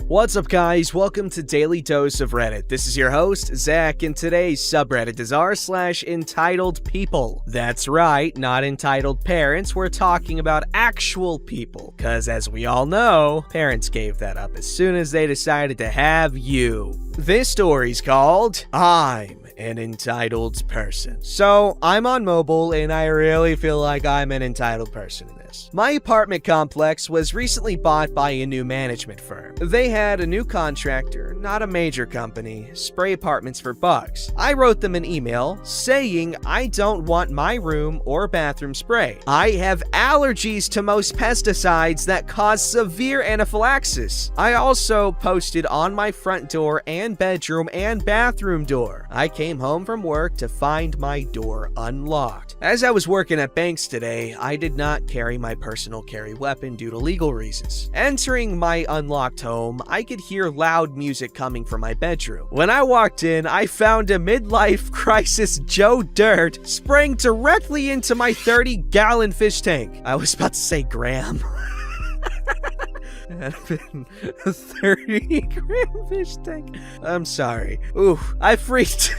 What's up, guys? Welcome to Daily Dose of Reddit. This is your host, Zach, and today's subreddit is r/EntitledPeople. That's right, not entitled parents. We're talking about actual people, because as we all know, parents gave that up as soon as they decided to have you. This story's called I'm an Entitled Person. So, I'm on mobile, and I really feel like I'm an entitled person in this. My apartment complex was recently bought by a new management firm. They had a new contractor, not a major company, spray apartments for bugs. I wrote them an email saying I don't want my room or bathroom sprayed. I have allergies to most pesticides that cause severe anaphylaxis. I also posted on my front door and bedroom and bathroom door. I came home from work to find my door unlocked. As I was working at banks today, I did not carry my personal carry weapon due to legal reasons. Entering my unlocked home, I could hear loud music coming from my bedroom. When I walked in, I found a midlife crisis Joe Dirt spraying directly into my 30-gallon fish tank. I was about to say gram. Had been a 30-gram fish tank. I'm sorry. Ooh, I freaked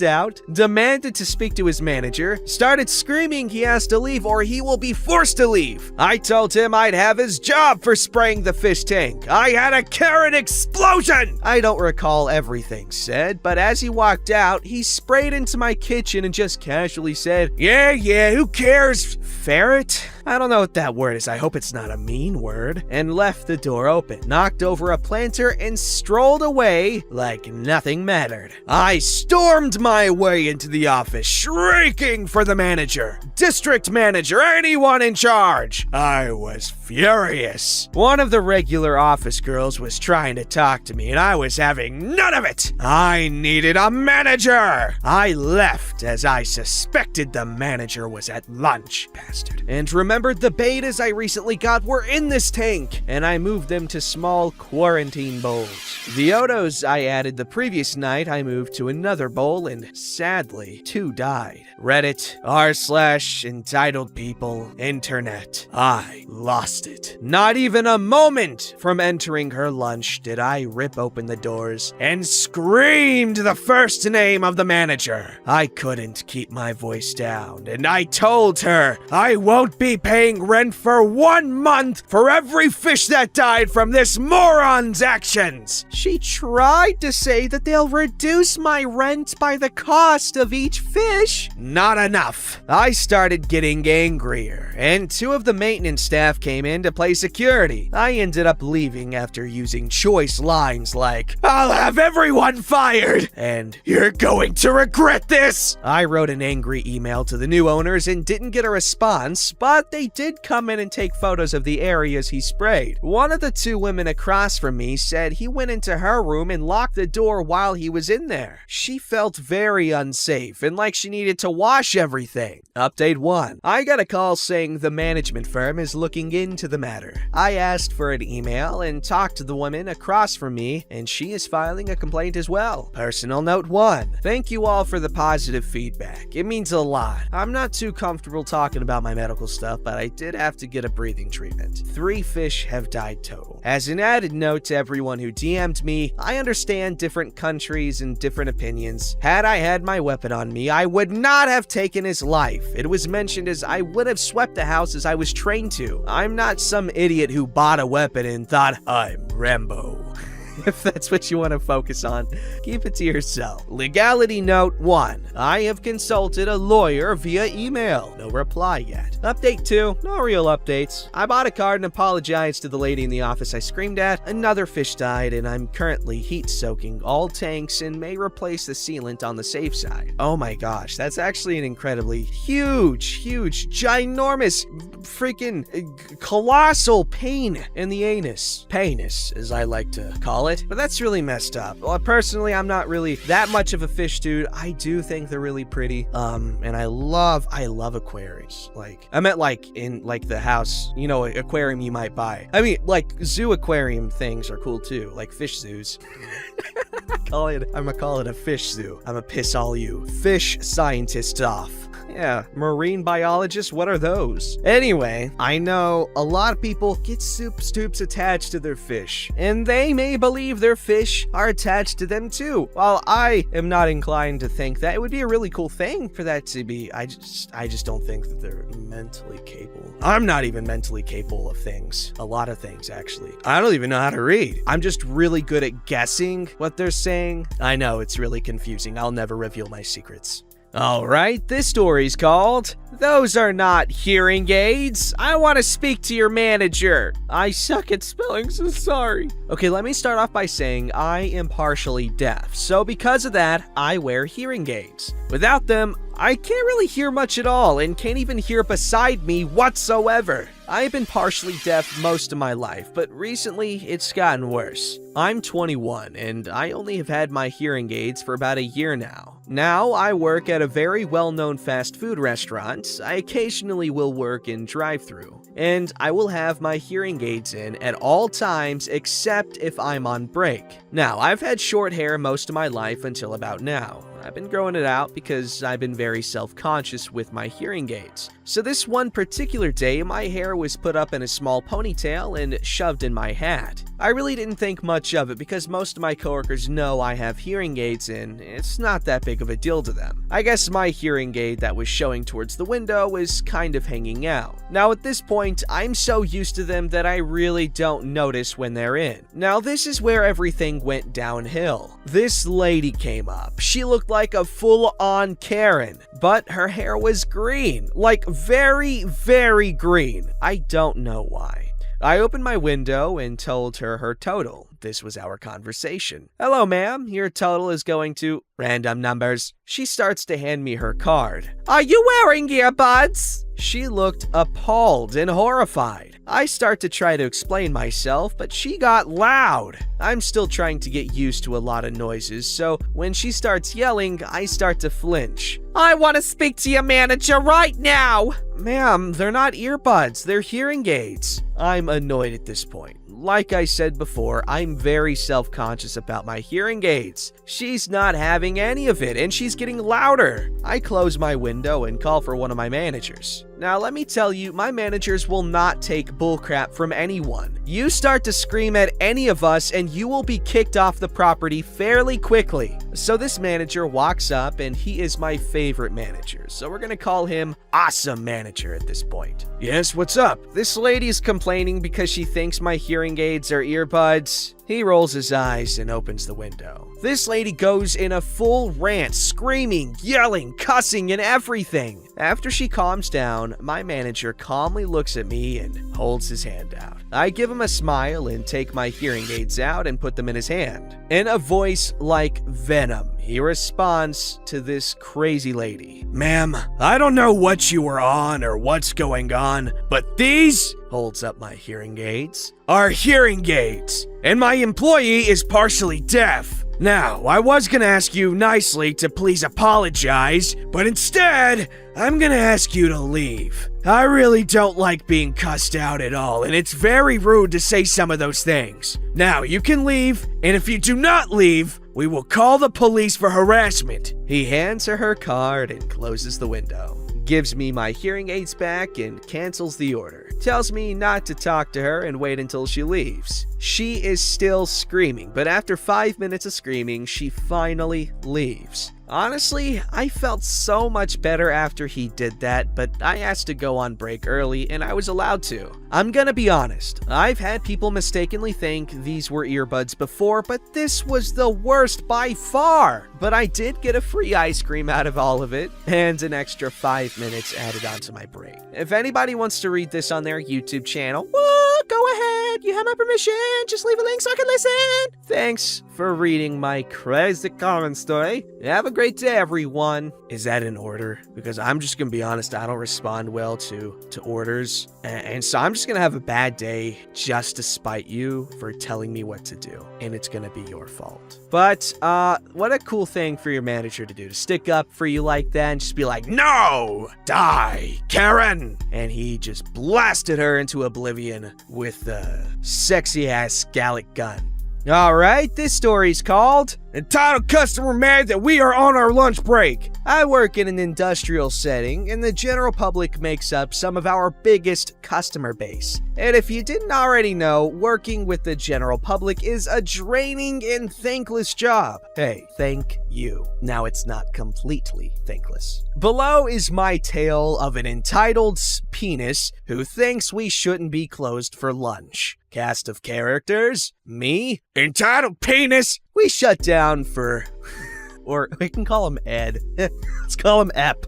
out, demanded to speak to his manager, started screaming he has to leave or he will be forced to leave. I told him I'd have his job for spraying the fish tank. I had a carrot explosion! I don't recall everything said, but as he walked out, he sprayed into my kitchen and just casually said, Yeah, who cares, ferret? I don't know what that word is, I hope it's not a mean word, and left the door open, knocked over a planter, and strolled away like nothing mattered. I stormed my way into the office, shrieking for the manager, district manager, anyone in charge. I was furious. One of the regular office girls was trying to talk to me, and I was having none of it. I needed a manager. I left as I suspected the manager was at lunch, bastard, and remembered the betas I recently got were in this tank, and I moved them to small quarantine bowls. The Odos I added the previous night I moved to another bowl, and sadly, 2 died. Reddit, r/EntitledPeople, internet. I lost it. Not even a moment from entering her lunch did I rip open the doors and screamed the first name of the manager. I couldn't keep my voice down, and I told her I won't be paying rent for 1 month for every fish that died from this moron's actions. She tried to say that they'll reduce my rent by the cost of each fish. Not enough. I started getting angrier, and 2 of the maintenance staff came in to play security. I ended up leaving after using choice lines like, I'll have everyone fired, and you're going to regret this. I wrote an angry email to the new owners and didn't get a response, but they did come in and take photos of the areas he sprayed. One of the 2 women across from me said he went into her room and locked the door while he was in there. She felt very unsafe and like she needed to wash everything. Update 1. I got a call saying the management firm is looking into the matter. I asked for an email and talked to the woman across from me, and she is filing a complaint as well. Personal note 1. Thank you all for the positive feedback. It means a lot. I'm not too comfortable talking about my medical stuff, but I did have to get a breathing treatment. 3 fish have died total. As an added note to everyone who DM'd me, I understand different countries and different opinions. Had I had my weapon on me, I would not have taken his life. It was mentioned as I would have swept the house as I was trained to. I'm not some idiot who bought a weapon and thought, I'm Rambo. If that's what you want to focus on, keep it to yourself. Legality note 1. I have consulted a lawyer via email. No reply yet. Update 2. No real updates. I bought a card and apologized to the lady in the office I screamed at. Another fish died, and I'm currently heat soaking all tanks and may replace the sealant on the safe side. Oh my gosh, that's actually an incredibly huge, ginormous, freaking colossal pain in the anus. Painus, as I like to call it. But that's really messed up. Well, personally, I'm not really that much of a fish dude. I do think they're really pretty. And I love aquariums. Like, I meant like in like the house, you know, aquarium you might buy. I mean, like zoo aquarium things are cool too, like fish zoos. I'm gonna call it a fish zoo. I'm gonna piss all you fish scientists off. Yeah, marine biologists, what are those? Anyway, I know a lot of people get soup stoops attached to their fish, and they may believe their fish are attached to them too. While I am not inclined to think that, it would be a really cool thing for that to be. I just don't think that they're mentally capable. I'm not even mentally capable of things. A lot of things, actually. I don't even know how to read. I'm just really good at guessing what they're saying. I know, it's really confusing. I'll never reveal my secrets. Alright, this story's called, "Those Are Not Hearing Aids. I Want to Speak to Your Manager." I suck at spelling, so sorry. Okay, let me start off by saying I am partially deaf, so because of that, I wear hearing aids. Without them, I can't really hear much at all and can't even hear beside me whatsoever. I have been partially deaf most of my life, but recently it's gotten worse. I'm 21 and I only have had my hearing aids for about a year now. Now I work at a very well-known fast food restaurant. I occasionally will work in drive-thru, and I will have my hearing aids in at all times except if I'm on break. Now, I've had short hair most of my life until about now. I've been growing it out because I've been very self-conscious with my hearing aids. So this one particular day, my hair was put up in a small ponytail and shoved in my hat. I really didn't think much of it because most of my coworkers know I have hearing aids in. It's not that big of a deal to them. I guess my hearing aid that was showing towards the window was kind of hanging out. Now at this point, I'm so used to them that I really don't notice when they're in. Now this is where everything went downhill. This lady came up. She looked like a full-on Karen, but her hair was green, like very, very green. I don't know why. I opened my window and told her her total. This was our conversation. "Hello, ma'am. Your total is going to random numbers." She starts to hand me her card. "Are you wearing earbuds?" She looked appalled and horrified. I start to try to explain myself, but she got loud. I'm still trying to get used to a lot of noises, so when she starts yelling, I start to flinch. "I want to speak to your manager right now!" "Ma'am, they're not earbuds, they're hearing aids." I'm annoyed at this point. Like I said before, I'm very self-conscious about my hearing aids. She's not having any of it, and she's getting louder. I close my window and call for one of my managers. Now, let me tell you, my managers will not take bullcrap from anyone. You start to scream at any of us, and you will be kicked off the property fairly quickly. So this manager walks up, and he is my favorite manager, so we're gonna call him Awesome Manager at this point. "Yes, what's up? This lady's complaining because she thinks my hearing aids are earbuds." He rolls his eyes and opens the window. This lady goes in a full rant, screaming, yelling, cussing, and everything. After she calms down, my manager calmly looks at me and holds his hand out. I give him a smile and take my hearing aids out and put them in his hand. In a voice like venom, he responds to this crazy lady. "Ma'am, I don't know what you were on or what's going on, but these," holds up my hearing aids, "are hearing aids, and my employee is partially deaf. Now, I was gonna ask you nicely to please apologize, but instead, I'm gonna ask you to leave. I really don't like being cussed out at all, and it's very rude to say some of those things. Now, you can leave, and if you do not leave, we will call the police for harassment." He hands her card and closes the window. Gives me my hearing aids back and cancels the order. Tells me not to talk to her and wait until she leaves. She is still screaming, but after 5 minutes of screaming, she finally leaves. Honestly, I felt so much better after he did that, but I asked to go on break early and I was allowed to. I'm gonna be honest, I've had people mistakenly think these were earbuds before, but this was the worst by far. But I did get a free ice cream out of all of it, and an extra 5 minutes added onto my break. If anybody wants to read this on their YouTube channel, well, go ahead, you have my permission, just leave a link so I can listen. Thanks for reading my crazy common story. Have a great day, everyone. Is that in order? Because I'm just gonna be honest, I don't respond well to orders, and so I'm just gonna have a bad day just to spite you for telling me what to do, and it's gonna be your fault. But what a cool thing for your manager to do, to stick up for you like that and just be like, "No, die, Karen!" And he just blasted her into oblivion with the sexy ass Gallic gun. Alright, this story's called Entitled customer mad that we are on our lunch break. I work in an industrial setting, and the general public makes up some of our biggest customer base. And if you didn't already know, working with the general public is a draining and thankless job. Hey, thank you. Now it's not completely thankless. Below is my tale of an entitled penis who thinks we shouldn't be closed for lunch. Cast of characters, me, entitled penis. We shut down for, or we can call him Ed. Let's call him Ep.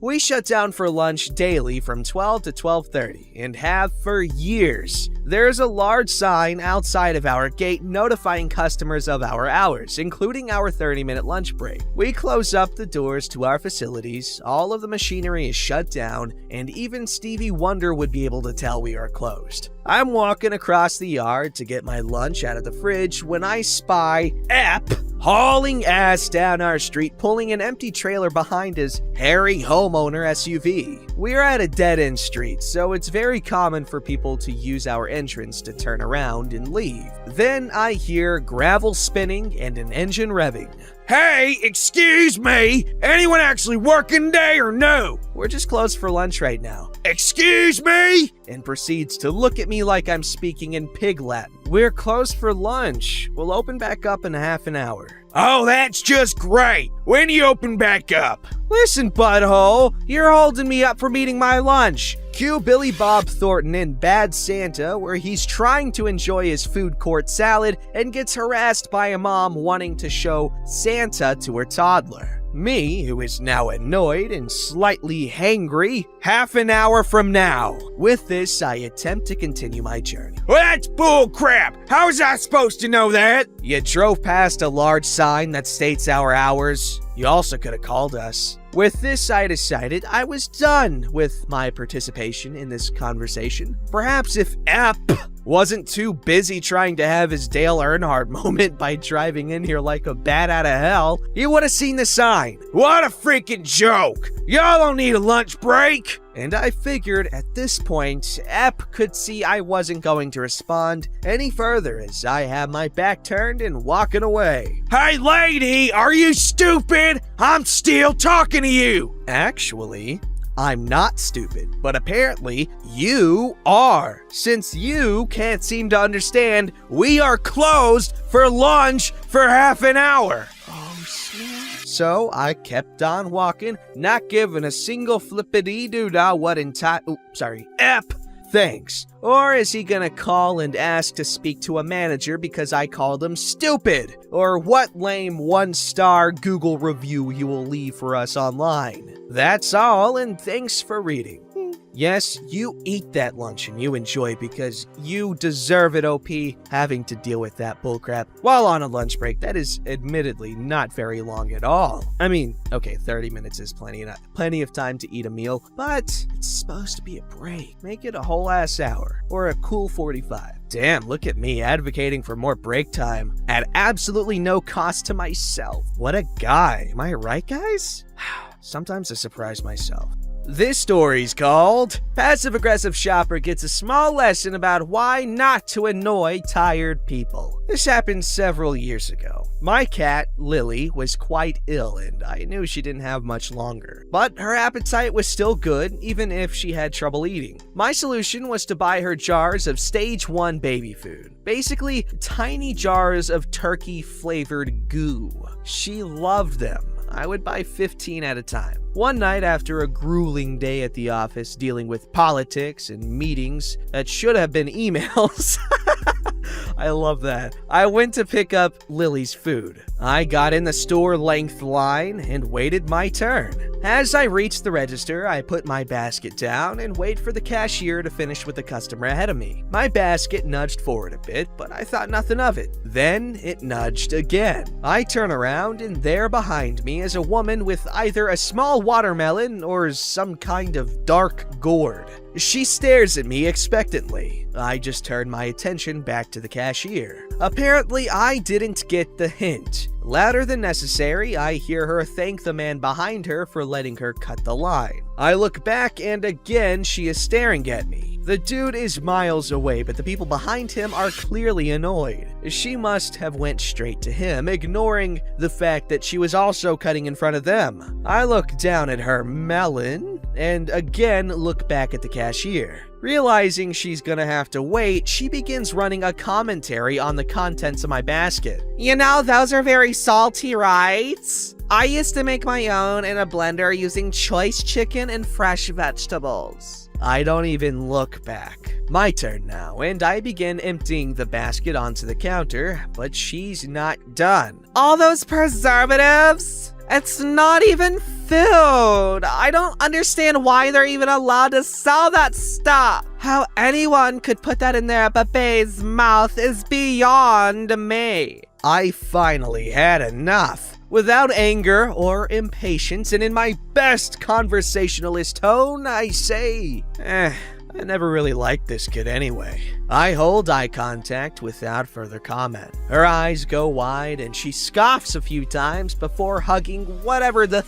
We shut down for lunch daily from 12 to 12:30 and have for years. There's a large sign outside of our gate notifying customers of our hours, including our 30-minute lunch break. We close up the doors to our facilities, all of the machinery is shut down, and even Stevie Wonder would be able to tell we are closed. I'm walking across the yard to get my lunch out of the fridge when I spy Ep hauling ass down our street, pulling an empty trailer behind his hairy homeowner SUV. We're at a dead-end street, so it's very common for people to use our entrance to turn around and leave. Then I hear gravel spinning and an engine revving. Hey, excuse me, anyone actually working today or no? We're just closed for lunch right now. Excuse me? And proceeds to look at me like I'm speaking in pig Latin. We're closed for lunch. We'll open back up in half an hour. Oh, that's just great. When you open back up? Listen, butthole, you're holding me up from eating my lunch. Cue Billy Bob Thornton in Bad Santa, where he's trying to enjoy his food court salad and gets harassed by a mom wanting to show Santa to her toddler. Me, who is now annoyed and slightly hangry, half an hour from now. With this, I attempt to continue my journey. Well, that's bull crap. How was I supposed to know that? You drove past a large sign that states our hours. You also could have called us. With this, I decided I was done with my participation in this conversation. Perhaps if Ep wasn't too busy trying to have his Dale Earnhardt moment by driving in here like a bat out of hell, he would have seen the sign. What a freaking joke! Y'all don't need a lunch break! And I figured at this point, Ep could see I wasn't going to respond any further as I have my back turned and walking away. Hey lady, are you stupid? I'm still talking to you! Actually, I'm not stupid, but apparently you are, since you can't seem to understand we are closed for lunch for half an hour. Oh, snap. So I kept on walking, not giving a single flippity-doo-dah what Ep thinks. Or is he gonna call and ask to speak to a manager because I called him stupid? Or what lame 1-star Google review you will leave for us online? That's all, and thanks for reading. Yes, you eat that lunch and you enjoy because you deserve it, OP, having to deal with that bullcrap while on a lunch break that is admittedly not very long at all. I mean, okay, 30 minutes is plenty of time to eat a meal, but it's supposed to be a break. Make it a whole ass hour or a cool 45. Damn, look at me advocating for more break time at absolutely no cost to myself. What a guy. Am I right, guys? Sometimes I surprise myself. This story's called Passive Aggressive Shopper Gets a Small Lesson About Why Not to Annoy Tired People. This happened several years ago. My cat, Lily, was quite ill and I knew she didn't have much longer. But her appetite was still good, even if she had trouble eating. My solution was to buy her jars of stage 1 baby food. Basically, tiny jars of turkey-flavored goo. She loved them. I would buy 15 at a time. One night after a grueling day at the office dealing with politics and meetings that should have been emails, I love that, I went to pick up Lily's food. I got in the store-length line and waited my turn. As I reached the register, I put my basket down and wait for the cashier to finish with the customer ahead of me. My basket nudged forward a bit, but I thought nothing of it. Then it nudged again. I turn around and there behind me is a woman with either a small watermelon or some kind of dark gourd. She stares at me expectantly. I just turned my attention back to the cashier. Apparently, I didn't get the hint. Louder than necessary, I hear her thank the man behind her for letting her cut the line. I look back and again she is staring at me. The dude is miles away, but the people behind him are clearly annoyed. She must have went straight to him, ignoring the fact that she was also cutting in front of them. I look down at her melon, and again look back at the cashier. Realizing she's gonna have to wait, she begins running a commentary on the contents of my basket. You know, those are very salty, right? I used to make my own in a blender using choice chicken and fresh vegetables. I don't even look back. My turn now, and I begin emptying the basket onto the counter, but she's not done. All those preservatives? It's not even food. I don't understand why they're even allowed to sell that stuff. How anyone could put that in their babe's mouth is beyond me. I finally had enough. Without anger or impatience, and in my best conversationalist tone, I say, I never really liked this kid anyway. I hold eye contact without further comment. Her eyes go wide and she scoffs a few times before hugging whatever the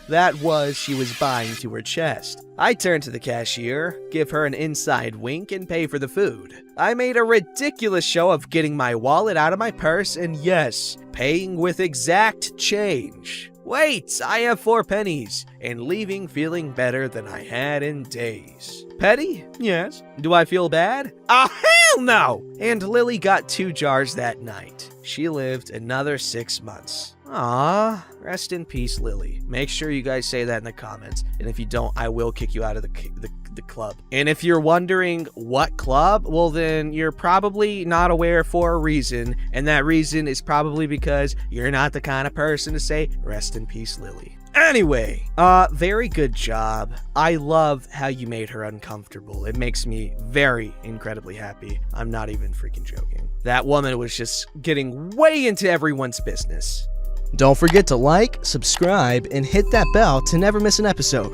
that was she was buying to her chest. I turn to the cashier, give her an inside wink, and pay for the food. I made a ridiculous show of getting my wallet out of my purse and yes, paying with exact change. Wait, I have 4 pennies, and leaving feeling better than I had in days. Petty? Yes. Do I feel bad? Oh, hell no! And Lily got 2 jars that night. She lived another 6 months. Aww, rest in peace, Lily. Make sure you guys say that in the comments, and if you don't, I will kick you out of the club. And if you're wondering what club, well then you're probably not aware for a reason, and that reason is probably because you're not the kind of person to say, rest in peace, Lily. Anyway, very good job. I love how you made her uncomfortable. It makes me very incredibly happy. I'm not even freaking joking. That woman was just getting way into everyone's business. Don't forget to like, subscribe, and hit that bell to never miss an episode.